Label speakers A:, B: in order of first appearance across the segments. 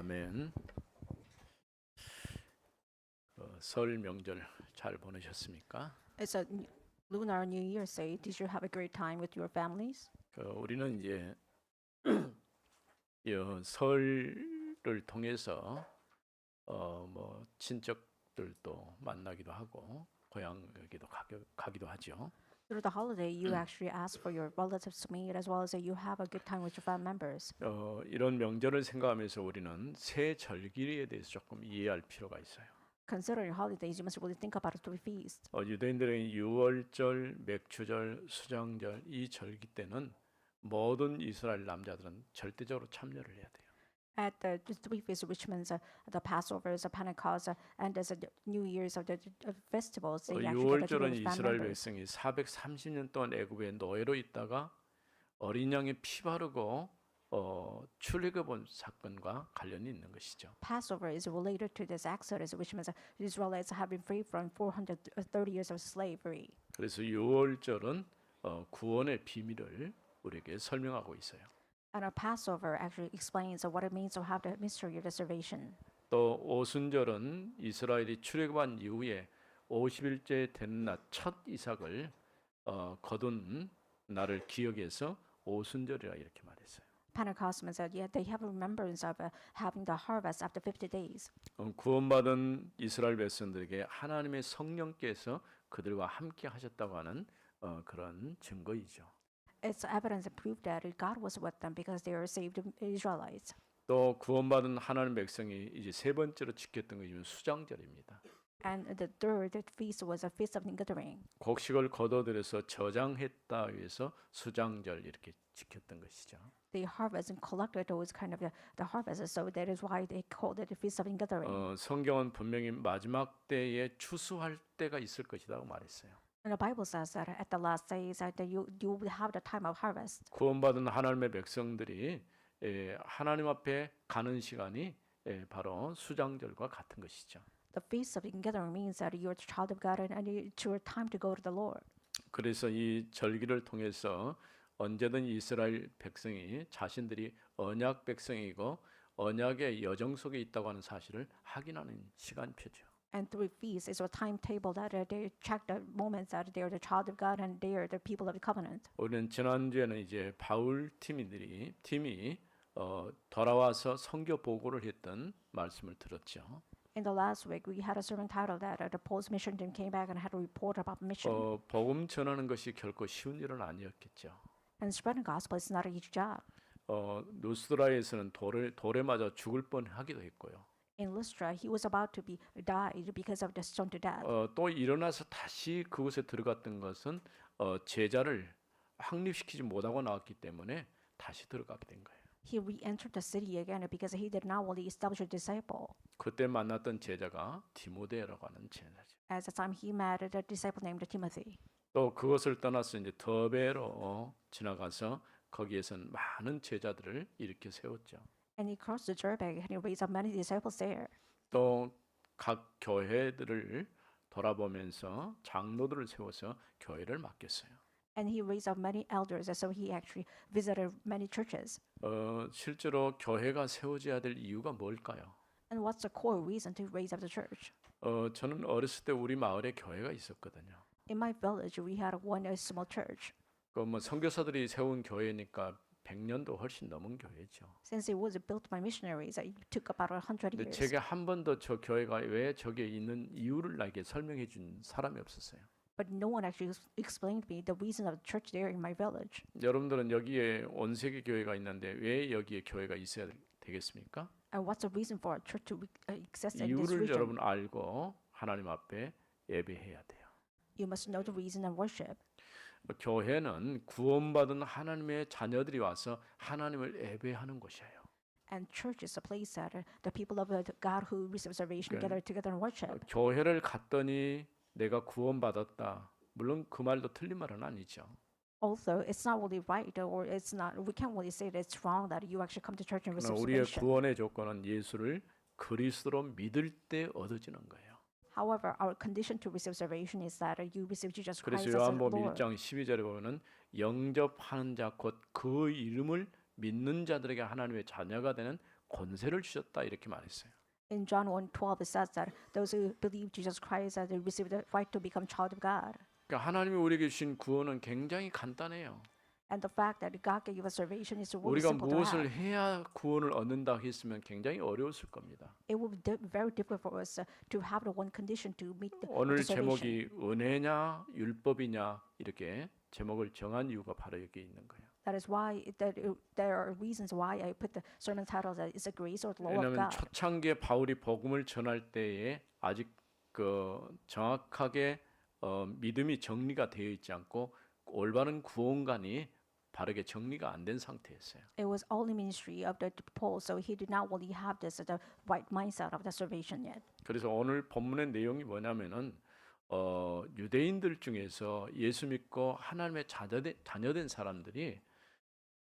A: 아멘. 설 명절 잘 보내셨습니까?
B: It's a Lunar New Year's Day. Did you have a great time with your families?
A: 우리는 이제 이 설을 통해서 뭐 친척들도 만나기도 하고 고향에도 가기도 하죠.
B: Through the holiday, you actually ask for your relatives to meet as well as you have a good time with your family members.
A: 이런 명절을 생각하면서 우리는 새 절기에 대해서 조금 이해할 필요가 있어요.
B: Considering holidays, you must really think about the three feasts.
A: 유대인들은 유월절, 맥추절, 수장절 이 절기 때는 모든 이스라엘 남자들은 절대적으로 참여를 해야 돼요.
B: At the three feasts, which means the Passover, the Pentecost, and the New Year's of the festivals, they actually get together
A: 유월절은
B: with family
A: 이스라엘
B: members.
A: 백성이 430년 동안 애굽의 노예로 있다가 어린 양의 피 바르고 출애굽한 사건과 관련이 있는 것이죠.
B: Passover is related to this Exodus, which means the Israelites have been free from 430 years of slavery.
A: 그래서 유월절은 구원의 비밀을 우리에게 설명하고 있어요.
B: And our Passover actually explains what it means to have the mystery of the salvation.
A: 또 오순절은 이스라엘이 출애굽한 이후에 50일째 되는 날 첫 이삭을 거둔 날을 기억해서 오순절이라 이렇게 말했어요.
B: Pentecost means that they have a remembrance of having the harvest after 50 days.
A: 구원받은 이스라엘 백성들에게 하나님의 성령께서 그들과 함께 하셨다고 하는 그런 증거이죠.
B: It's evidence and proof that God was with them because they are saved Israelites.
A: 또 구원받은 하나님 백성이 이제 세 번째로 지켰던 것이 수장절입니다.
B: And the third feast was a feast of Ingathering.
A: 곡식을 거둬들여서 저장했다 위해서 수장절 이렇게 지켰던 것이죠.
B: They harvest and collected those kind of the harvest, so that is why they called it the feast of Ingathering.
A: 성경은 분명히 마지막 때에 추수할 때가 있을 것이라고 말했어요.
B: And the Bible says that at the last days that you will have the time of harvest.
A: 구원받은 하나님의 백성들이 하나님 앞에 가는 시간이 바로 수장절과 같은 것이죠.
B: The feast of Ingathering means that you're a child of God and it's your time to go to the Lord.
A: 그래서 이 절기를 통해서 언제든 이스라엘 백성이 자신들이 언약 백성이고 언약의 여정 속에 있다고 하는 사실을 확인하는 시간표죠.
B: And through feasts is a timetable that they check the moments that they are the child of God and they are the people of the covenant.
A: 우리는 지난주에는 이제 바울 팀이 돌아와서 선교 보고를 했던 말씀을 들었죠.
B: In the last week, we had a sermon titled that the Paul's mission team came back and had a report about mission.
A: 복음 전하는 것이 결코 쉬운 일은 아니었겠죠.
B: And spreading gospel is not an easy job.
A: 누스드라에서는 돌에 맞아 죽을 뻔하기도 했고요.
B: In Lystra, he was about to be died because of the stoned to death.
A: 또 일어나서 다시 그곳에 들어갔던 것은 제자를 확립시키지 못하고 나왔기 때문에 다시 들어가게 된 거예요.
B: He re-entered the city again because he did not really establish a disciple.
A: 그때 만났던 제자가 디모데라고 하는 제자죠.
B: At the time, he met a disciple named Timothy.
A: 또 그것을 떠나서 이제 더베로 지나가서 거기에서는 많은 제자들을 일으켜 세웠죠.
B: And he crossed the Jordan and he raised up many disciples there.
A: 또 각 교회들을 돌아보면서 장로들을 세워서 교회를 맡겼어요.
B: And he raised up many elders, and so he actually visited many churches.
A: 실제로 교회가 세워져야 될 이유가 뭘까요?
B: And what's the core reason to raise up the church?
A: 저는 어렸을 때 우리 마을에 교회가 있었거든요.
B: In my village, we had one small church.
A: 뭐 선교사들이 세운 교회니까 100년도 훨씬 넘은 교회죠.
B: Since it was built by missionaries, it took about 100
A: 근데
B: years.
A: 제가 한 번도 저 교회가 왜 저기에 있는 이유를 나에게 설명해 준 사람이 없었어요.
B: But no one actually explained to me the reason of the church there in my village.
A: 여러분들은 여기에 온 세계 교회가 있는데 왜 여기에 교회가 있어야 되겠습니까?
B: And what's the reason for a church to exist in this
A: 이유를
B: region?
A: 여러분 알고 하나님 앞에 예배해야 돼요.
B: You must know the reason and worship.
A: 교회는 구원받은 하나님의 자녀들이 와서 하나님을 예배하는 곳이에요.
B: And church is a place that the people of God who receive salvation gather together and worship.
A: 교회를 갔더니 내가 구원받았다. 물론 그 말도 틀린 말은 아니죠.
B: Also, it's not really right, or it's not. We can't really say that it's wrong that you actually come to church and receive
A: 우리의
B: salvation.
A: 구원의 조건은 예수를 그리스도로 믿을 때 얻어지는 거예요.
B: However, our condition to receive salvation is that you receive Jesus
A: 그래서
B: Christ as
A: 요한복음
B: Lord.
A: 1장 12절에 보면은 영접하는 자 곧 그 이름을 믿는 자들에게 하나님의 자녀가 되는 권세를 주셨다 이렇게 말했어요.
B: In John 1:12, it says that those who believe Jesus Christ, that they receive the right to become child of God.
A: 그러니까 하나님이 우리에게 주신 구원은 굉장히 간단해요.
B: And the fact that God gave us salvation is really
A: 우리가
B: simple to
A: 무엇을
B: have.
A: 해야 구원을 얻는다 했으면 굉장히 어려웠을 겁니다.
B: It will be very difficult for us to have the one condition to meet the
A: 오늘
B: salvation.
A: 제목이 은혜냐 율법이냐 이렇게 제목을 정한 이유가 바로 여기 있는 거예요.
B: That is why there are reasons why I put the sermon title that is a grace or the law of
A: 왜냐하면
B: God.
A: 초창기에 바울이 복음을 전할 때에 아직 그 정확하게 믿음이 정리가 되어 있지 않고 올바른 구원관이 바르게 정리가 안 된 상태였어요.
B: It was only ministry of the Paul, so he did not really have this the right mindset of the salvation yet.
A: 그래서 오늘 본문의 내용이 뭐냐면은 유대인들 중에서 예수 믿고 하나님의 자녀된 사람들이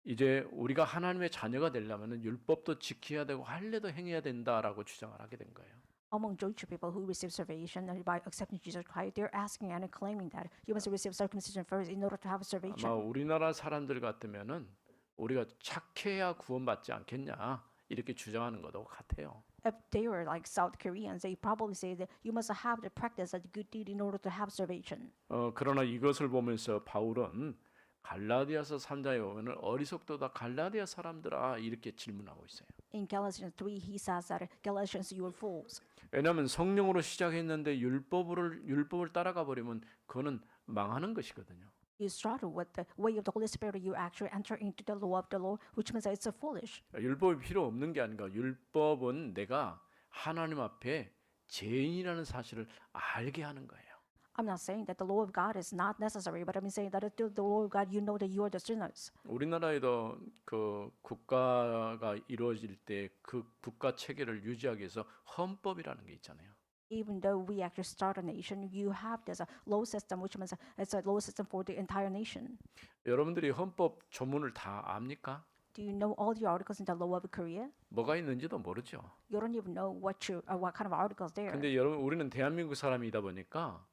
A: 이제 우리가 하나님의 자녀가 되려면은 율법도 지켜야 되고 할례도 행해야 된다라고 주장을 하게 된 거예요.
B: Among Jewish people who receive salvation and by accepting Jesus Christ, they're asking and claiming that you must receive circumcision first in order to have salvation.
A: 아마 우리나라 사람들 같으면은 우리가 착해야 구원받지 않겠냐 이렇게 주장하는 것도 같아요.
B: If they were like South Koreans, they probably say that you must have the practice of the good deed in order to have salvation.
A: 그러나 이것을 보면서 바울은 갈라디아서 3장에 보면은 어리석도다 갈라디아 사람들아 이렇게 질문하고 있어요.
B: In Galatians 3, he says that Galatians, you are fools.
A: 왜냐하면 성령으로 시작했는데 율법을 따라가 버리면 그거는 망하는 것이거든요.
B: You struggle with the way of the Holy Spirit, you actually enter into the law of the Lord, which means that it's a foolish.
A: 율법이 필요 없는 게 아닌가. 율법은 내가 하나님 앞에 죄인이라는 사실을 알게 하는 거예요.
B: I'm not saying that the law of God is not necessary, but I'm saying that through the law of God, you know that you are the sinners.
A: 우리나라에도 그 국가가 이루어질 때 그 국가 체계를 유지하기 위해서 헌법이라는 게 있잖아요.
B: Even though we actually start a nation, you have this law system, which means it's a law system for the entire nation.
A: 여러분들이 헌법 조문을 다 압니까?
B: Do you know all the articles in the law of Korea?
A: 뭐가 있는지도 모르죠.
B: You don't even know what kind of articles there.
A: 근데 여러분 우리는 대한민국 사람이다 보니까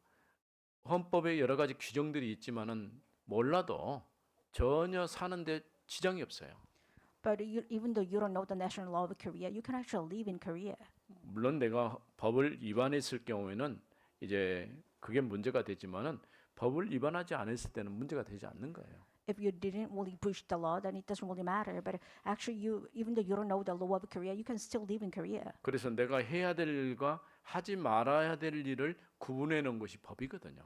A: 헌법에 여러 가지 규정들이 있지만은 몰라도 전혀 사는데 지장이 없어요.
B: But even though you don't know the national law of Korea, you can actually live in Korea.
A: 물론 내가 법을 위반했을 경우에는 이제 그게 문제가 되지만은 법을 위반하지 않았을 때는 문제가 되지 않는 거예요.
B: If you didn't really breach the law, then it doesn't really matter. But actually, even though you don't know the law of Korea, you can still live in Korea.
A: 그래서 내가 해야 될 일과 하지 말아야 될 일을 구분해 놓은 것이 법이거든요.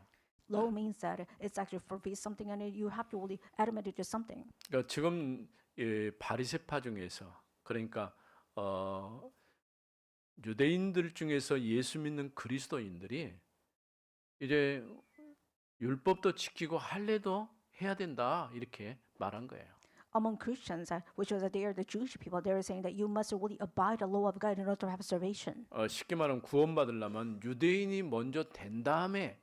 B: Law means that it's actually forbids something, and you have to really admit it to something.
A: 그러니까 지금 바리새파 중에서 그러니까 유대인들 중에서 예수 믿는 그리스도인들이 이제 율법도 지키고 할례도 해야 된다 이렇게 말한 거예요.
B: Among Christians, which was they are the Jewish people, they are saying that you must really abide the law of God in order to have salvation.
A: 쉽게 말하면 구원받으려면 유대인이 먼저 된 다음에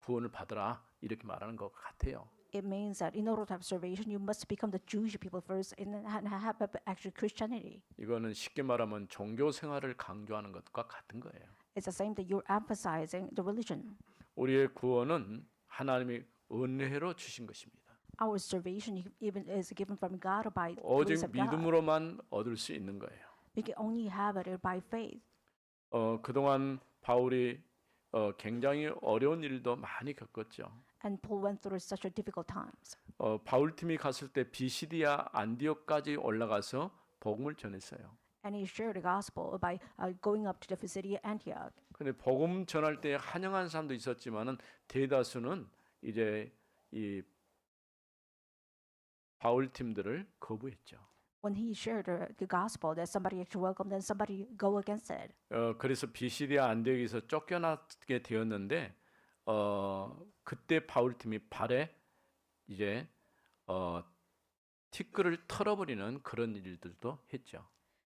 A: 구원을 받으라 이렇게 말하는 것 같아요.
B: It means that in order to have salvation, you must become the Jewish people first and have actually Christianity.
A: 이거는 쉽게 말하면 종교 생활을 강조하는 것과 같은 거예요.
B: It's the same that you're emphasizing the religion.
A: 우리의 구원은 하나님이 은혜로 주신 것입니다.
B: Our salvation even is given from God by the
A: 오직
B: grace of God.
A: 믿음으로만 얻을 수 있는 거예요.
B: We can only have it by faith.
A: 그동안 바울이 굉장히 어려운 일도 많이 겪었죠.
B: And Paul went through such a difficult times.
A: 바울 팀이 갔을 때 비시디아 안디옥까지 올라가서 복음을 전했어요.
B: And he shared the gospel by going up to the city of Antioch.
A: 근데 복음 전할 때 환영한 사람도 있었지만은 대다수는 이제 이 바울 팀들을 거부했죠.
B: When he shared the gospel, that somebody actually welcomed and somebody go against it.
A: 그래서 비시디아 안디옥에서 쫓겨나게 되었는데 그때 바울 팀이 발에 이제 티끌을 털어버리는 그런 일들도 했죠.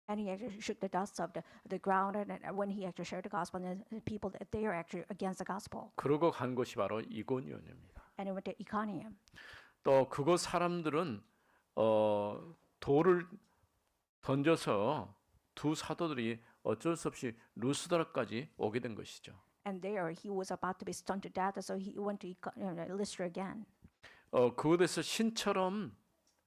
B: And he actually shook the dust of the ground, and when he actually shared the gospel, and the people that they are actually against the gospel.
A: 그러고 간 곳이 바로 이고니온입니다.
B: And he went to Iconium.
A: 또 그곳 사람들은 돌을 던져서 두 사도들이 어쩔 수 없이 루스드라까지 오게 된 것이죠.
B: And there he was about to be stoned to death, so he went to Lystra again.
A: 그곳에서 신처럼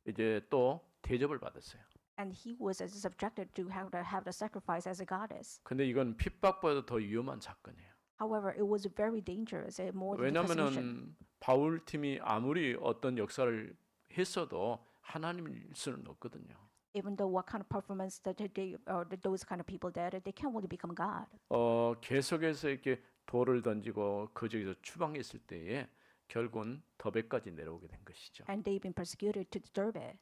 A: 이제 또 대접을 받았어요.
B: And he was subjected to have the sacrifice as a goddess.
A: 근데 이건 핍박보다 더 위험한 사건이에요.
B: However, it was very dangerous, more than persecution.
A: 왜냐하면은 바울 팀이 아무리 어떤 역사를 했어도 하나님일 수는 없거든요.
B: Even though what kind of performance that they or those kind of people did, they can't really become God.
A: 계속해서 이렇게 돌을 던지고 거기서 추방했을 때에 결국은 더베까지 내려오게 된 것이죠.
B: And they've been persecuted to Derbe.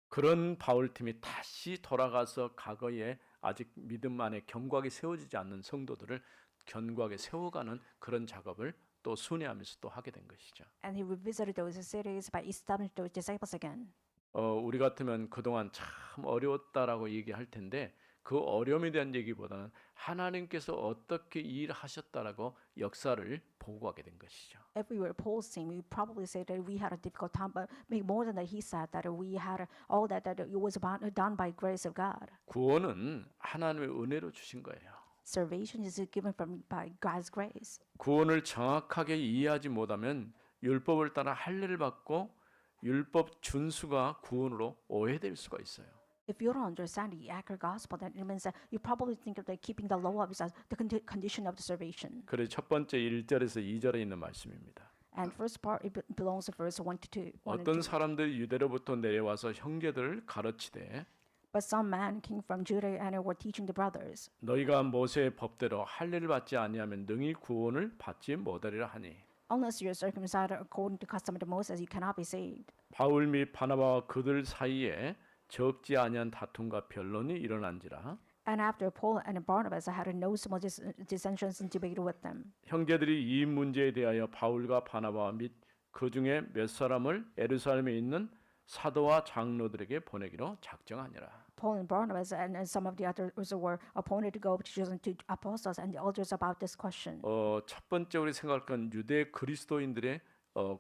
A: 그런 바울 팀이 다시 돌아가서 과거에 아직 믿음 안에 견고하게 세워지지 않는 성도들을 견고하게 세워가는 그런 작업을 또 순회하면서 또 하게 된 것이죠.
B: And he revisited those cities by establishing those disciples again.
A: 우리 같으면 그동안 참 어려웠다라고 얘기할 텐데 그 어려움에 대한 얘기보다는 하나님께서 어떻게 일하셨다라고 역사를 보고하게 된 것이죠.
B: Everywhere Paul's team, we probably say that we had a difficult time, but maybe more than that, he said that we had all that it was done by grace of God.
A: 구원은 하나님의 은혜로 주신 거예요.
B: Salvation is given by God's grace.
A: 구원을 정확하게 이해하지 못하면 율법을 따라 할례를 받고 율법 준수가 구원으로 오해될 수가 있어요.
B: If you don't understand the accurate gospel, then it means that you probably think of keeping the law as the condition of the salvation.
A: 그래서 첫 번째 1절에서 2절에 있는 말씀입니다.
B: And first part it belongs to verse 1 to 2.
A: 어떤 사람들이 유대로부터 내려와서 형제들을 가르치되
B: But some men came from Judah and were teaching the brothers.
A: 너희가 모세의 법대로 할례를 받지 아니하면 능히 구원을 받지 못하리라 하니
B: Unless you are circumcised according to custom of Moses, you cannot be saved.
A: 바울 및 바나바와 그들 사이에 적지 아니한 다툼과 변론이 일어난지라
B: And after Paul and Barnabas had no small dissensions and debate with them.
A: 형제들이 이 문제에 대하여 바울과 바나바 및 그 중에 몇 사람을 예루살렘에 있는 사도와 장로들에게 보내기로 작정하니라.
B: Paul and Barnabas and some of the others were appointed to go to Jerusalem to apostles and the elders about this question.
A: 첫 번째 우리 생각할 건 유대 그리스도인들의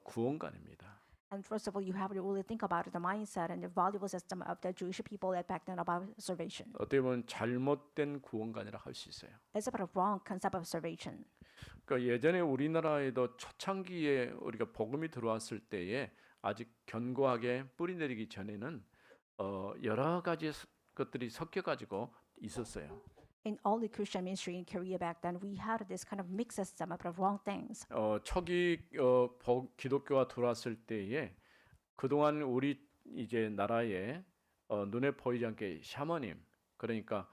A: 구원관입니다.
B: And first of all, you have to really think about the mindset and the valuable system of the Jewish people back then about salvation.
A: 어떻게 보면 잘못된 구원관이라 할 수 있어요.
B: It's about a wrong concept of salvation.
A: 그러니까 예전에 우리나라에도 초창기에 우리가 복음이 들어왔을 때에 아직 견고하게 뿌리 내리기 전에는 여러 가지 것들이 섞여 가지고 있었어요.
B: In all the Christian ministry in Korea back then, we had this kind of mixed system of wrong things.
A: 초기 기독교가 들어왔을 때에 그동안 우리 이제 나라에 눈에 보이지 않게 샤머님 그러니까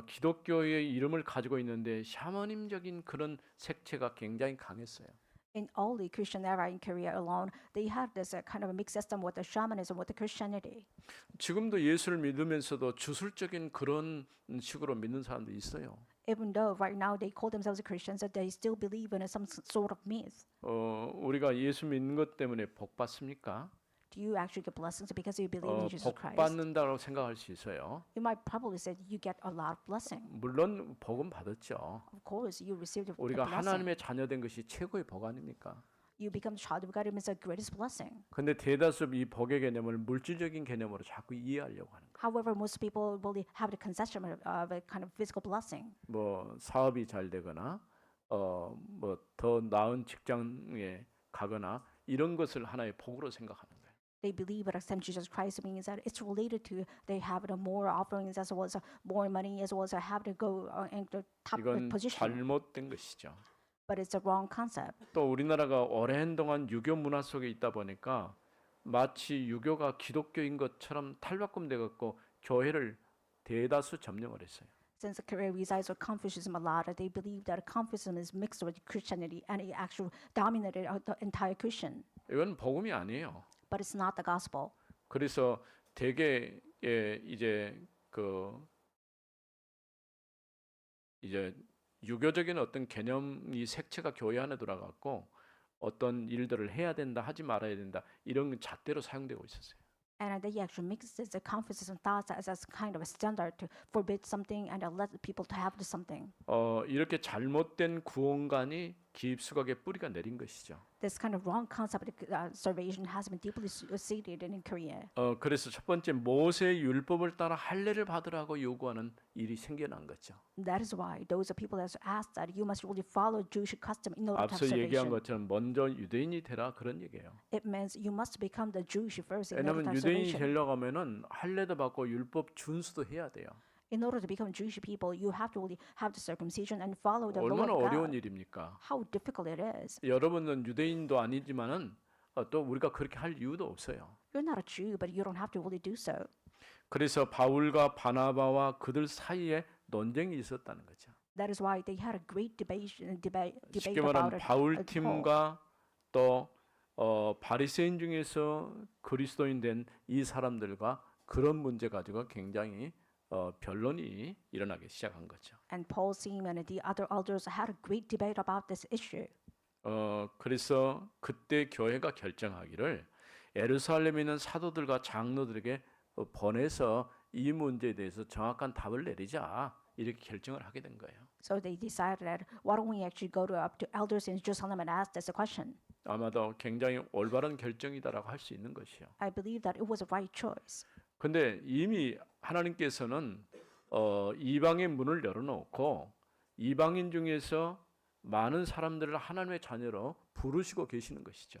A: 기독교의 이름을 가지고 있는데 샤머님적인 그런 색채가 굉장히 강했어요.
B: In all the Christian era in Korea alone, they had this kind of a mixed system with the shamanism, with the Christianity.
A: 지금도 예수를 믿으면서도 주술적인 그런 식으로 믿는 사람도 있어요.
B: Even though right now they call themselves Christians, that they still believe in some sort of myth.
A: 우리가 예수 믿는 것 때문에 복 받습니까?
B: Do you actually get blessings because you believe in Jesus
A: 복
B: Christ?
A: 받는다고 생각할 수 있어요.
B: You might probably say you get a lot of blessing.
A: 물론 복은 받았죠.
B: Of course, you received a
A: 우리가
B: blessing.
A: 하나님의 자녀된 것이 최고의 복 아닙니까?
B: You become a child of God, it means the greatest blessing.
A: 근데 대다수 이 복의 개념을 물질적인 개념으로 자꾸 이해하려고 하는 거예요.
B: However, most people will have the conception of a kind of physical blessing.
A: 뭐 사업이 잘 되거나 뭐 더 나은 직장에 가거나 이런 것을 하나의 복으로 생각하는 거예요.
B: They believe that accept Jesus Christ means that it's related to they have the more offerings as well as more money as well as have to go in the top
A: 이건
B: position.
A: 잘못된 것이죠.
B: But it's a wrong concept.
A: 또 우리나라가 오랜 동안 유교 문화 속에 있다 보니까 마치 유교가 기독교인 것처럼 탈바꿈돼 갖고 교회를 대다수 점령을 했어요.
B: Since Korea resides with Confucianism a lot, they believe that Confucianism is mixed with Christianity and it actually dominated the entire Christian.
A: 이건 복음이 아니에요.
B: But it's not the gospel.
A: 그래서 대개 이제 유교적인 어떤 개념이 색채가 교회 안에 들어갔고 어떤 일들을 해야 된다 하지 말아야 된다 이런 잣대로 사용되고 있었어요.
B: And they actually mix the Confucianism thoughts as a kind of a standard to forbid something and let people to have something.
A: 이렇게 잘못된 구원관이 깊숙하게 뿌리가 내린 것이죠.
B: This kind of wrong concept of salvation has been deeply seated in Korea.
A: 그래서 첫 번째 모세의 율법을 따라 할례를 받으라고 요구하는 일이 생겨난 거죠.
B: That is why those people that ask that you must really follow Jewish custom in order to have
A: 앞서 얘기한
B: salvation.
A: 것처럼 먼저 유대인이 되라 그런 얘기예요.
B: It means you must become the Jewish first in order to
A: 왜냐하면
B: have
A: 유대인이
B: salvation.
A: 되려고 하면은 할례도 받고 율법 준수도 해야 돼요.
B: In order to become Jewish people, you have to really have the circumcision and follow the law
A: 얼마나
B: of
A: 어려운
B: God.
A: 일입니까?
B: How difficult it is.
A: 여러분은 유대인도 아니지만은 또 우리가 그렇게 할 이유도 없어요.
B: You're not a Jew, but you don't have to really do so.
A: 그래서 바울과 바나바와 그들 사이에 논쟁이 있었다는 거죠.
B: That is why they had a great debate
A: 쉽게
B: about
A: 말하면
B: it.
A: 바울 팀과 또 바리새인 중에서 그리스도인 된 이 사람들과 그런 문제 가지고 굉장히 변론이 일어나기 시작한 거죠.
B: And Paul's team and the other elders had a great debate about this issue.
A: 그래서 그때 교회가 결정하기를 예루살렘에 있는 사도들과 장로들에게 보내서 이 문제에 대해서 정확한 답을 내리자 이렇게 결정을 하게 된 거예요.
B: So they decided that why don't we actually go up to elders in Jerusalem and ask this question?
A: 아마도 굉장히 올바른 결정이다라고 할 수 있는 것이요.
B: I believe that it was a right choice.
A: 근데 이미 하나님께서는 이방의 문을 열어놓고 이방인 중에서 많은 사람들을 하나님의 자녀로 부르시고 계시는 것이죠.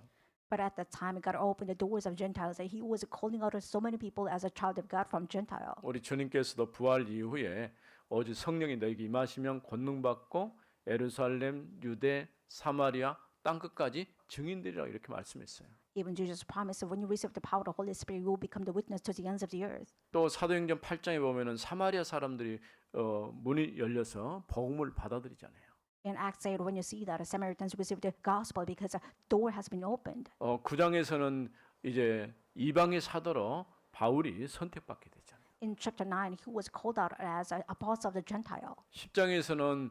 B: But at that time, God opened the doors of Gentiles, and He was calling out so many people as a child of God from Gentile.
A: 우리 주님께서도 부활 이후에 오직 성령이 너에게 임하시면 권능 받고 예루살렘, 유대, 사마리아 땅 끝까지 증인들이라 이렇게 말씀했어요.
B: Even Jesus promised that when you receive the power of the Holy Spirit, you will become the witness to the ends of the earth.
A: 또 사도행전 8장에 보면은 사마리아 사람들이 문이 열려서 복음을 받아들이잖아요.
B: In Acts 8, when you see that Samaritans received the gospel because a door has been opened.
A: 9장에서는 이제 이방의 사도로 바울이 선택받게 되잖아요.
B: In chapter 9, he was called out as an apostle of the Gentile.
A: 10장에서는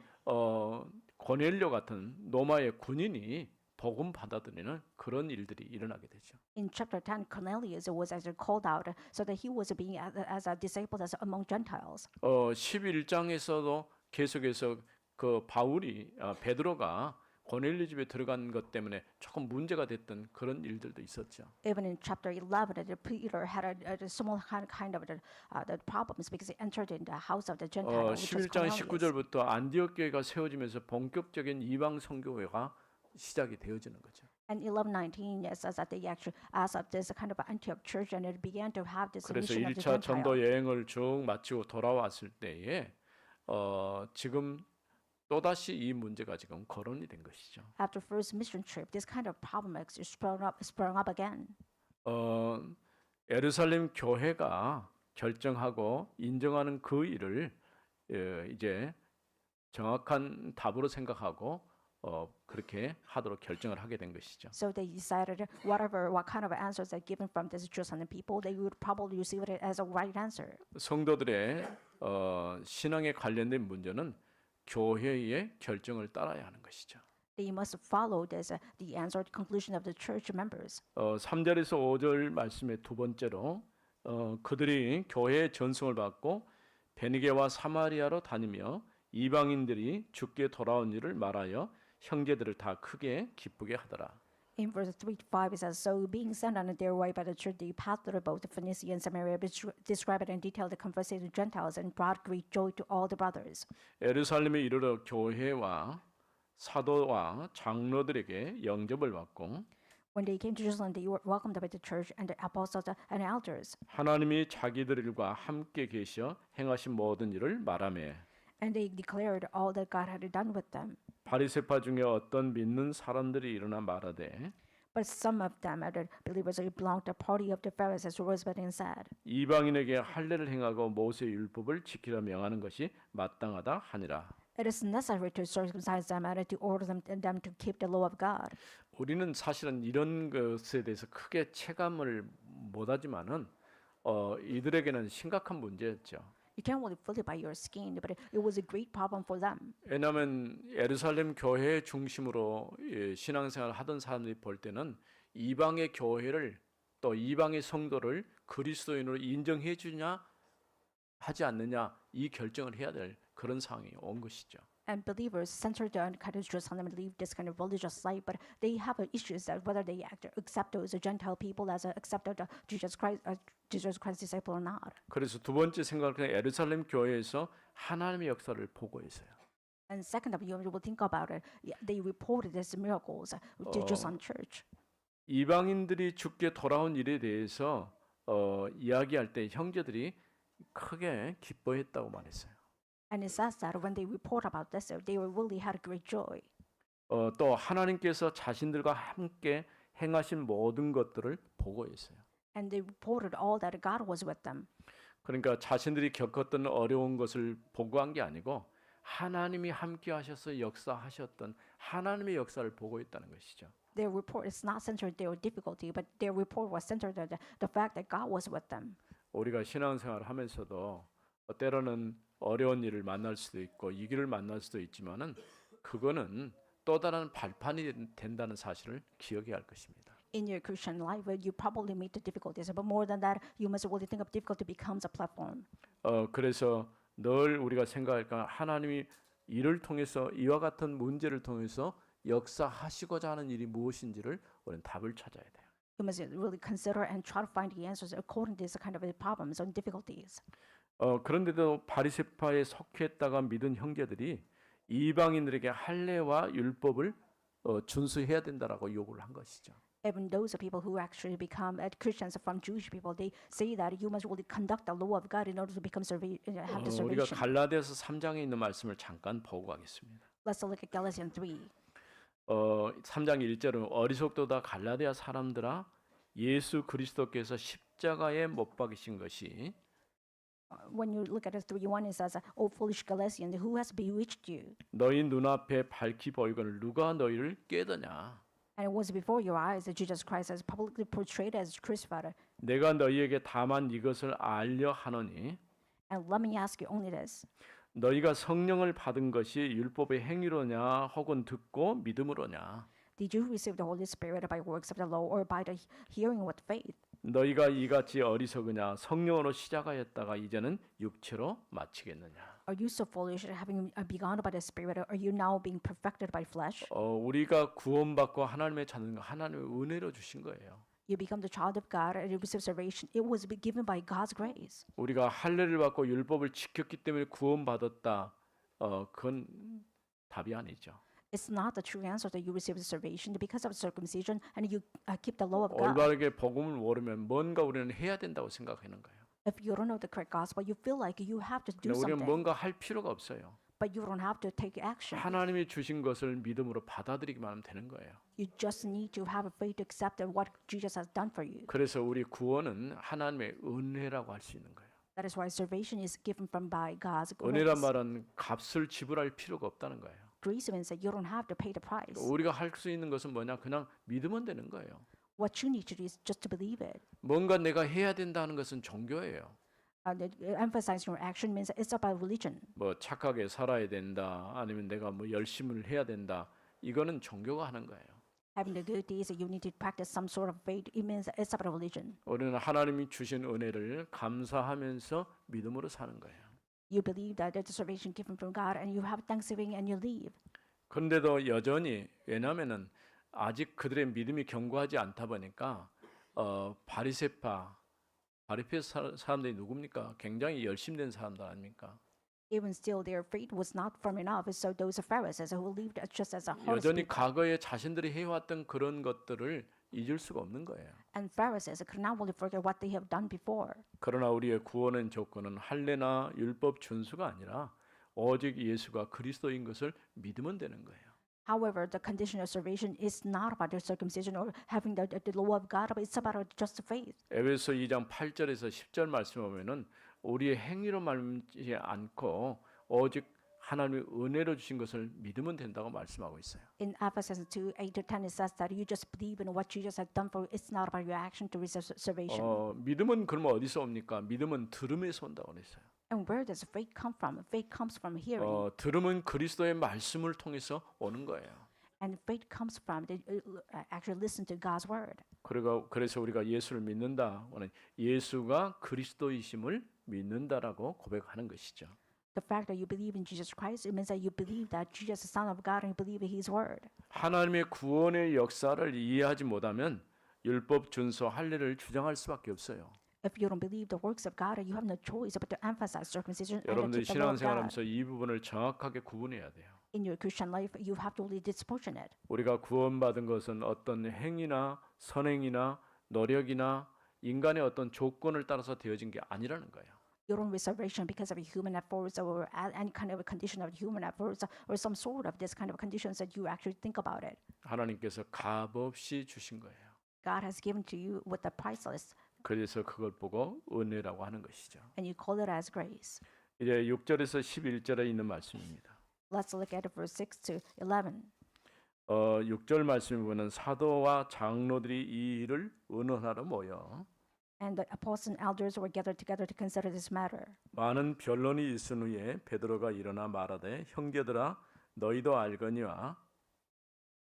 A: 고넬료 같은 로마의 군인이 복음 받아들이는 그런 일들이 일어나게 되죠.
B: In chapter 10, Cornelius was actually called out so that he was being as a disciple as among Gentiles.
A: 11장에서도 계속해서 그 바울이 베드로가 고넬료 집에 들어간 것 때문에 조금 문제가 됐던 그런 일들도 있었죠.
B: Even in chapter 11, Peter had a similar kind of the problems because he entered in the house of the Gentile, which was
A: 11장
B: Cornelius.
A: 19절부터 안디옥 교회가 세워지면서 본격적인 이방 선교회가 시작이 되어지는 거죠.
B: And 11:19 it says that they actually as of this kind of Antioch church and it began to have this
A: 그래서
B: mission of the
A: 1차 전도
B: Gentile.
A: 여행을 쭉 마치고 돌아왔을 때에 지금 또다시 이 문제가 지금 거론이 된 것이죠.
B: After first mission trip, this kind of problem actually sprung up again.
A: 예루살렘 교회가 결정하고 인정하는 그 일을 이제 정확한 답으로 생각하고 그렇게 하도록 결정을 하게 된 것이죠.
B: So they decided what kind of answers are given from this Jerusalem people, they would probably receive it as a right answer.
A: 성도들의 신앙에 관련된 문제는 교회의 결정을 따라야 하는 것이죠.
B: They must follow this the answer conclusion of the church members.
A: 3절에서 5절 말씀의 두 번째로 그들이 교회의 전송을 받고 베니게와 사마리아로 다니며 이방인들이 주께 돌아온 일을 말하여 형제들을 다 크게 기쁘게 하더라.
B: In verse 3-5 it says, so being sent on their way by the church, they passed through both Phoenicia and Samaria, described in detail the conversation of Gentiles and brought great joy to all the brothers.
A: 예루살렘에 이르러 교회와 사도와 장로들에게 영접을 받고
B: When they came to Jerusalem, they were welcomed by the church and the apostles and elders.
A: 하나님이 자기들과 함께 계셔 행하신 모든 일을 말하며
B: And they declared all that God had done with them.
A: 바리새파 중에 어떤 믿는 사람들이 일어나 말하되
B: But some of them, other believers, belonged to the party of the Pharisees, rose up and said,
A: 이방인에게 할례를 행하고 모세의 율법을 지키라 명하는 것이 마땅하다 하니라.
B: it is necessary to circumcise them and to order them to keep the law of God.
A: 우리는 사실은 이런 것에 대해서 크게 체감을 못하지만은 이들에게는 심각한 문제였죠.
B: You can't really feel it by your skin, but it was a great problem for them.
A: 왜냐하면 예루살렘 교회 중심으로 신앙생활을 하던 사람들이 볼 때는 이방의 교회를 또 이방의 성도를 그리스도인으로 인정해 주냐 하지 않느냐 이 결정을 해야 될 그런 상황이 온 것이죠.
B: And believers centered on kind of Jerusalem and live this kind of religious life, but they have issues that whether they accept those Gentile people as accepted Jesus Christ disciple or not.
A: 그래서 두 번째 생각은 예루살렘 교회에서 하나님의 역사를 보고했어요.
B: And second of you will think about it. They reported these miracles to Jerusalem church.
A: 이방인들이 죽게 돌아온 일에 대해서 이야기할 때 형제들이 크게 기뻐했다고 말했어요.
B: And it says that when they report about this, they really had a great joy.
A: 또 하나님께서 자신들과 함께 행하신 모든 것들을 보고했어요.
B: And they reported all that God was with them.
A: 그러니까 자신들이 겪었던 어려운 것을 보고한 게 아니고 하나님이 함께 하셔서 역사하셨던 하나님의 역사를 보고했다는 것이죠.
B: Their report is not centered their difficulty, but their report was centered on the fact that God was with them.
A: 우리가 신앙생활을 하면서도 때로는 어려운 일을 만날 수도 있고 이 길을 만날 수도 있지만은 그거는 또 다른 발판이 된다는 사실을 기억해야 할 것입니다.
B: In your Christian life, you probably meet the difficulties, but more than that, you must really think of difficulty becomes a platform.
A: 그래서 늘 우리가 생각할까 하나님이 이를 통해서 이와 같은 문제를 통해서 역사하시고자 하는 일이 무엇인지를 우리는 답을 찾아야 돼요.
B: You must really consider and try to find the answers according to these kind of problems and difficulties.
A: 그런데도 바리새파에 속했다가 믿은 형제들이 이방인들에게 할례와 율법을 준수해야 된다라고 요구를 한 것이죠.
B: Even those people who actually become Christians from Jewish people, they say that you must really conduct the law of God in order to become have the
A: 우리가
B: salvation.
A: 갈라디아서 3장에 있는 말씀을 잠깐 보고 가겠습니다.
B: Let's look at Galatians 3.
A: 3장 1절은 어리석도다 갈라디아 사람들아 예수 그리스도께서 십자가에 못 박이신 것이
B: When you look at it 3:1, it says, "O foolish Galatians, who has bewitched you?"
A: 너희 눈앞에 밝히 보이거늘 누가 너희를 깨더냐
B: And it was before your eyes that Jesus Christ is publicly portrayed as crucified.
A: 내가 너희에게 다만 이것을 알려 하노니
B: And let me ask you only this:
A: 너희가 성령을 받은 것이 율법의 행위로냐 혹은 듣고 믿음으로냐
B: Did you receive the Holy Spirit by works of the law or by the hearing with faith?
A: 너희가 이같이 어리석으냐 성령으로 시작하였다가 이제는 육체로 마치겠느냐
B: Are you so foolish, having begun by the Spirit, are you now being perfected by flesh?
A: 우리가 구원받고 하나님의 자녀가 하나님의 은혜로 주신 거예요.
B: You become the child of God and you receive salvation. It was given by God's grace.
A: 우리가 할례를 받고 율법을 지켰기 때문에 구원받았다. 그건 답이 아니죠.
B: It's not the true answer that you receive salvation because of circumcision and you keep the law of God.
A: 올바르게 복음을 모르면 뭔가 우리는 해야 된다고 생각하는 거예요.
B: If you don't know the correct gospel, you feel like you have to do
A: 우리는
B: something,
A: 뭔가 할 필요가 없어요.
B: but you don't have to take action.
A: 하나님이 주신 것을 믿음으로 받아들이기만 하면 되는 거예요.
B: You just need to have a faith to accept what Jesus has done for you.
A: 그래서 우리 구원은 하나님의 은혜라고 할 수 있는 거예요.
B: That is why salvation is given from by God's
A: 은혜란
B: grace.
A: 말은 값을 지불할 필요가 없다는 거예요.
B: Grace means that you don't have to pay the price.
A: 우리가 할 수 있는 것은 뭐냐? 그냥 믿으면 되는 거예요.
B: What you need to do is just to believe it.
A: 뭔가 내가 해야 된다는 것은 종교예요.
B: Emphasizing your action means it's about religion.
A: 뭐 착하게 살아야 된다. 아니면 내가 뭐 열심을 해야 된다. 이거는 종교가 하는 거예요.
B: Having the good deeds, you need to practice some sort of faith. It means it's about religion.
A: 우리는 하나님이 주신 은혜를 감사하면서 믿음으로 사는 거예요.
B: You believe that there's salvation given from God, and you have thanksgiving, and you live.
A: 그런데도 여전히 왜냐하면은 아직 그들의 믿음이 견고하지 않다 보니까 바리새파 사람들이 누굽니까? 굉장히 열심된 사람들 아닙니까?
B: Even still, their faith was not firm enough. So those Pharisees who lived just as a horse
A: 여전히
B: people,
A: 과거에 자신들이 해왔던 그런 것들을 잊을 수가 없는 거예요.
B: and Pharisees could not really forget what they have done before.
A: 그러나 우리의 구원의 조건은 할례나 율법 준수가 아니라 오직 예수가 그리스도인 것을 믿으면 되는 거예요.
B: However, the condition of salvation is not about the circumcision or having the law of God, but it's about just faith.
A: 에베소 2장 8절에서 10절 말씀 보면은 우리의 행위로 말미지 않고 오직 하나님의 은혜로 주신 것을 믿으면 된다고 말씀하고 있어요.
B: In Ephesians 2:8-10, it says that you just believe in what Jesus has done for you. It's not about your action to receive salvation.
A: 믿음은 그러면 어디서 옵니까? 믿음은 들음에서 온다고 그랬어요.
B: And where does faith come from? Faith comes from hearing.
A: 들음은 그리스도의 말씀을 통해서 오는 거예요.
B: And faith comes from actually listen to God's word.
A: 그래서 우리가 예수를 믿는다. 예수가 그리스도이심을 믿는다라고 고백하는 것이죠.
B: The fact that you believe in Jesus Christ, it means that you believe that Jesus is the Son of God and you believe in His word.
A: 하나님의 구원의 역사를 이해하지 못하면 율법 준수 할례를 주장할 수밖에 없어요.
B: If you don't believe the works of God, you have no choice but to emphasize circumcision and to
A: 여러분들이
B: keep the law of God.
A: 신앙생활하면서 이 부분을 정확하게 구분해야 돼요.
B: In your Christian life, you have to really disproportion it.
A: 우리가 구원받은 것은 어떤 행위나 선행이나 노력이나 인간의 어떤 조건을 따라서 되어진 게 아니라는 거예요.
B: Your own reservation because of human efforts or any kind of a condition of human efforts or some sort of this kind of conditions that you actually think about it.
A: 하나님께서 값없이 주신 거예요.
B: God has given to you with the priceless,
A: 그래서 그걸 보고 은혜라고 하는 것이죠.
B: and you call it as grace.
A: 이제 6절에서 11절에 있는 말씀입니다.
B: Let's look at verse 6 to 11.
A: 6절 말씀에 보면 사도와 장로들이 이 일을 의논하러 모여
B: And the apostles and elders were gathered together to consider this matter.
A: 많은 변론이 있은 후에 베드로가 일어나 말하되 형제들아 너희도 알거니와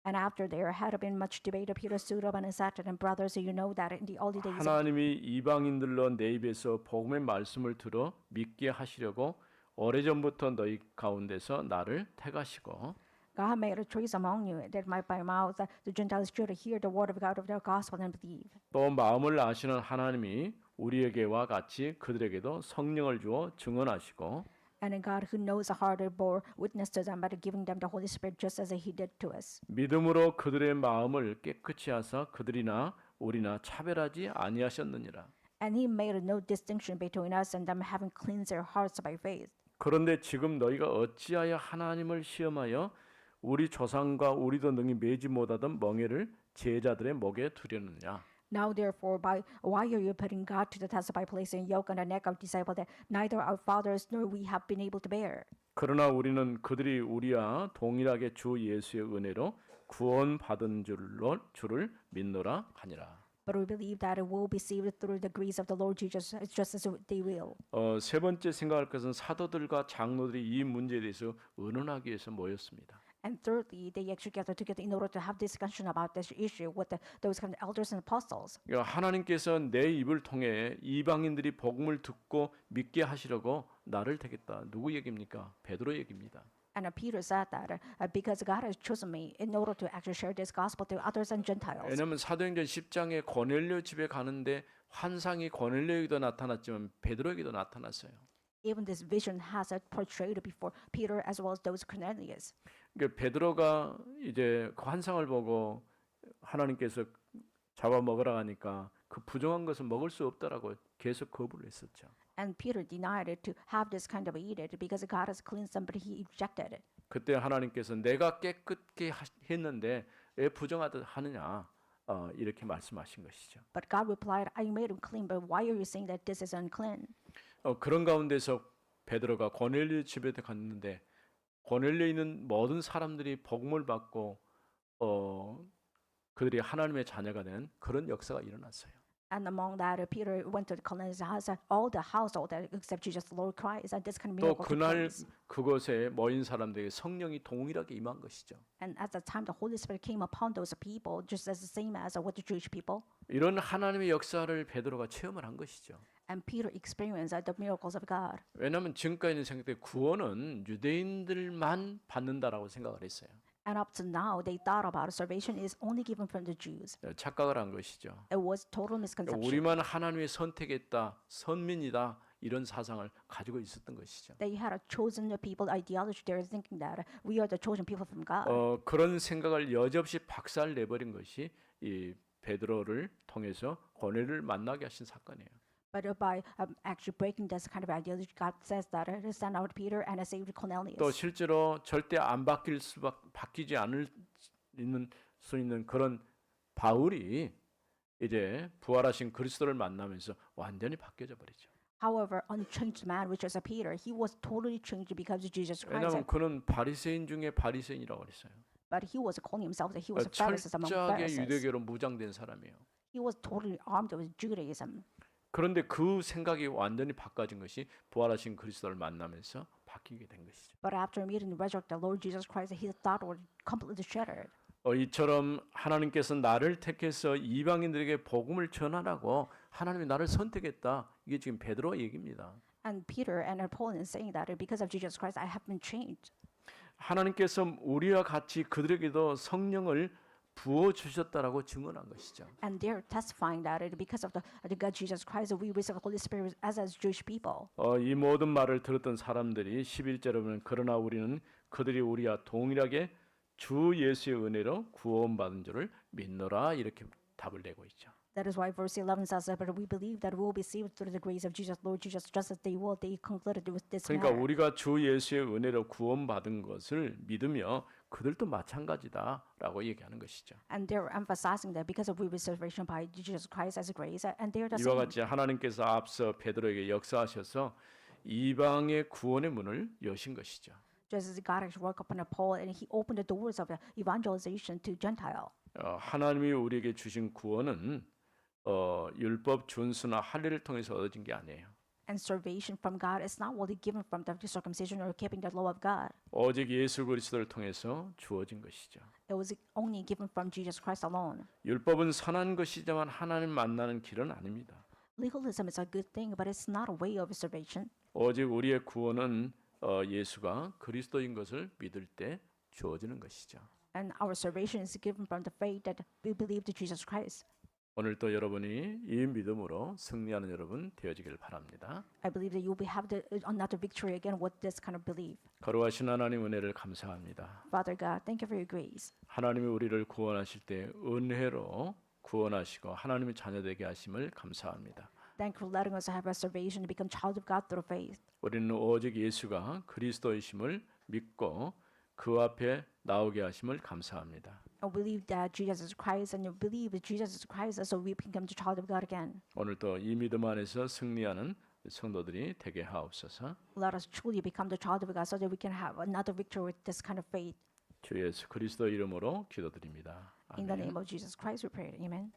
B: And after there had been much debate, Peter stood up and said to them, Brothers, you know that in the early days
A: 하나님이 이방인들로 내 입에서 복음의 말씀을 들어 믿게 하시려고 오래전부터 너희 가운데서 나를 택하시고
B: God made a choice among you that might by mouth the Gentiles should hear the word of God of their gospel and believe.
A: 또 마음을 아시는 하나님이 우리에게와 같이 그들에게도 성령을 주어 증언하시고
B: And in God who knows the heart bore witness to them by giving them the Holy Spirit just as He did to us.
A: 믿음으로 그들의 마음을 깨끗이 하사 그들이나 우리나 차별하지 아니하셨느니라.
B: And He made no distinction between us and them having cleansed their hearts by faith.
A: 그런데 지금 너희가 어찌하여 하나님을 시험하여 우리 조상과 우리도 능히 매지 못하던 멍에를 제자들의 목에 두려느냐.
B: Now therefore, why are you putting God to the test by placing a yoke on the neck of disciples that neither our fathers nor we have been able to bear?
A: 그러나 우리는 그들이 우리와 동일하게 주 예수의 은혜로 구원받은 줄을 믿노라 하니라.
B: But we believe that it will be saved through the grace of the Lord Jesus, just as they will.
A: 세 번째 생각할 것은 사도들과 장로들이 이 문제에 대해서 의논하기 위해서 모였습니다.
B: And thirdly, they actually gathered together in order to have discussion about this issue with those kind of elders and apostles.
A: 하나님께서 내 입을 통해 이방인들이 복음을 듣고 믿게 하시려고 나를 택했다. 누구 얘기입니까? 베드로 얘기입니다.
B: And Peter said that because God has chosen me in order to actually share this gospel to others and Gentiles.
A: 왜냐하면 사도행전 10장에 고넬료 집에 가는데 환상이 고넬료에게도 나타났지만 베드로에게도 나타났어요.
B: Even this vision has it portrayed before Peter as well as those Cornelius.
A: 그러니까 베드로가 이제 그 환상을 보고 하나님께서 잡아 먹으라 하니까 그 부정한 것을 먹을 수 없다라고 계속 거부를 했었죠.
B: And Peter denied it to have this kind of eat it because God has cleansed them, but he rejected it.
A: 그때 하나님께서 내가 깨끗게 했는데 왜 부정하느냐 이렇게 말씀하신 것이죠.
B: But God replied, I made him clean, but why are you saying that this is unclean?
A: 그런 가운데서 베드로가 고넬료 집에 갔는데 고넬료에 있는 모든 사람들이 복음을 받고 그들이 하나님의 자녀가 된 그런 역사가 일어났어요.
B: And among that, Peter went to the Cornelius' house, and all the household that accept Jesus, the Lord Christ, and this kind of
A: 또
B: miracle took
A: 그날
B: place.
A: 그곳에 모인 사람들에게 성령이 동일하게 임한 것이죠.
B: And at the time, the Holy Spirit came upon those people, just as the same as with the Jewish people.
A: 이런 하나님의 역사를 베드로가 체험을 한 것이죠.
B: And Peter experienced the miracles of God.
A: 왜냐하면 지금까지는 생각때 구원은 유대인들만 받는다라고 생각을 했어요.
B: And up to now, they thought about salvation is only given from the Jews.
A: 착각을 한 것이죠.
B: It was total misconception.
A: 우리만 하나님의 선택했다, 선민이다 이런 사상을 가지고 있었던 것이죠.
B: They had a chosen people ideology. They were thinking that we are the chosen people from God.
A: 그런 생각을 여지없이 박살 내버린 것이 이 베드로를 통해서 고넬을 만나게 하신 사건이에요.
B: But by actually breaking this kind of ideology, God says that it sent out Peter and saved Cornelius.
A: 또 실제로 절대 안 바뀌지 않을 수 있는 그런 바울이 이제 부활하신 그리스도를 만나면서 완전히 바뀌어져 버리죠.
B: However, unchanged man, which was Peter, he was totally changed because of Jesus Christ.
A: 왜냐하면 그는 바리새인 중에 바리새인이라고 그랬어요.
B: But he was calling himself that he was a Pharisee among
A: 철저하게
B: Pharisees.
A: 유대교로 무장된 사람이에요.
B: He was totally armed with Judaism.
A: 그런데 그 생각이 완전히 바꿔진 것이 부활하신 그리스도를 만나면서 바뀌게 된 것이죠.
B: But after meeting the resurrected Lord Jesus Christ, his thought was completely shattered.
A: 이처럼 하나님께서 나를 택해서 이방인들에게 복음을 전하라고 하나님이 나를 선택했다. 이게 지금 베드로 얘기입니다.
B: And Peter and Paul is saying that because of Jesus Christ, I have been changed.
A: 하나님께서 우리와 같이 그들에게도 성령을 부어 주셨다라고 증언한 것이죠.
B: And they're testifying that because of the God Jesus Christ, we receive the Holy Spirit as Jewish people.
A: 이 모든 말을 들었던 사람들이 11절에 보면 그러나 우리는 그들이 우리와 동일하게 주 예수의 은혜로 구원받은 줄을 믿노라 이렇게 답을 내고 있죠.
B: That is why verse 11 says that, but we believe that we will be saved through the grace of Jesus, Lord Jesus, just as they will. They concluded with this
A: 그러니까
B: manner.
A: 우리가 주 예수의 은혜로 구원받은 것을 믿으며 그들도 마찬가지다라고 얘기하는 것이죠.
B: And they're emphasizing that because of we receive salvation by Jesus Christ as a grace, and they're the
A: 이와
B: same.
A: 같이 하나님께서 앞서 베드로에게 역사하셔서 이방의 구원의 문을 여신 것이죠.
B: Just as God has worked upon Paul, and he opened the doors of evangelization to Gentile.
A: 하나님이 우리에게 주신 구원은 율법 준수나 할례를 통해서 얻어진 게 아니에요.
B: And salvation from God is not only given from the circumcision or keeping the law of God.
A: 오직 예수 그리스도를 통해서 주어진 것이죠.
B: It was only given from Jesus Christ alone.
A: 율법은 선한 것이지만 하나님 만나는 길은 아닙니다.
B: Legalism is a good thing, but it's not a way of salvation.
A: 오직 우리의 구원은 예수가 그리스도인 것을 믿을 때 주어지는 것이죠.
B: And our salvation is given from the faith that we believe to Jesus Christ.
A: 오늘도 여러분이 이 믿음으로 승리하는 여러분 되어지길 바랍니다.
B: I believe that you will have another victory again with this kind of belief.
A: 거룩하신 하나님 은혜를 감사합니다.
B: Father God, thank you for your grace.
A: 하나님이 우리를 구원하실 때 은혜로 구원하시고 하나님의 자녀되게 하심을 감사합니다.
B: Thank you for letting us have our salvation to become child of God through faith.
A: 우리는 오직 예수가 그리스도이심을 믿고 그 앞에 나오게 하심을 감사합니다.
B: And believe that Jesus is Christ, and you believe that Jesus is Christ, so we become the child of God again.
A: 오늘도 이 믿음 안에서 승리하는 성도들이 되게 하옵소서.
B: Let us truly become the child of God, so that we can have another victory with this kind of faith.
A: 주 예수 그리스도 이름으로 기도드립니다.
B: In the
A: 아멘.
B: name of Jesus Christ, we pray. Amen.